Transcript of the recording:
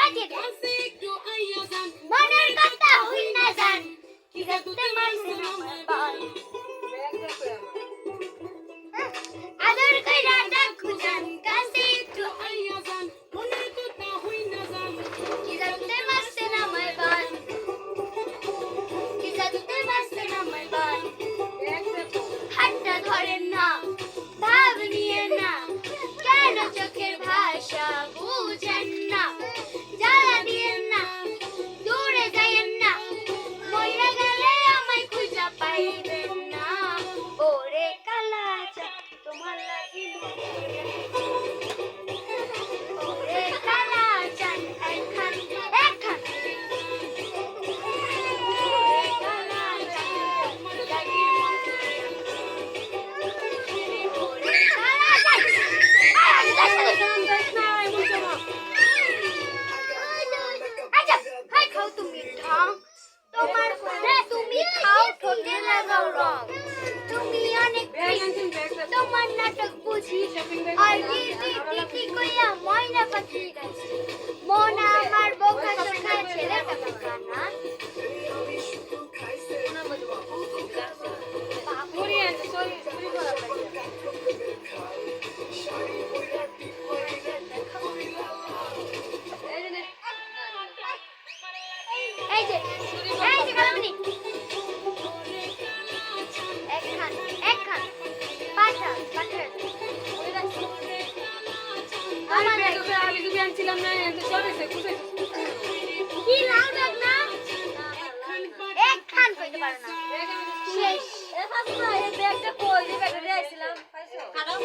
বাজিয়ে দে মনের কথা হই না জান কি করতে মারছে আমার বান আদর কইরা ডাকু জান কাছে একটু আইয়া জান মনের কথা হই না জান কি করতে মারছে আমার বান কি করতে মারছে আমার বান হাতটা ধরেন না ভাব নিয়ে না কেন চোখের ভাষা বুঝেন না জ্বালা দিয়েন না দূরে যাইয়েন না মইরা গেলে আমায় খুঁজা পাইবেন না ওরে কালা চা তোমার লাগি ওরে কালা চান একখান একখান ওরে কালা চান তোমার লাগি ওরে কালা চান আচ্ছা হাই খাও তুমি ঢং তোমার তুমি খাও ঠোঁটে লাগাও রং তুমি অনেক তোমার নাটক বুঝি আর কি কইয়া ময়না পাখি গাছি মন আমার বোকা চোখা ছেলেটা বোকা না এই যে কালামণি একখান পাঠা আমার আমি তুমি আনছিলাম না এত চলেছে কুছেছে কি লাল ব্যাগ না একখান কইতে পারে না শেষ এ ফাসনা এই ব্যাগটা কই এই ব্যাগটা দিয়েছিলাম পাইছো কারণ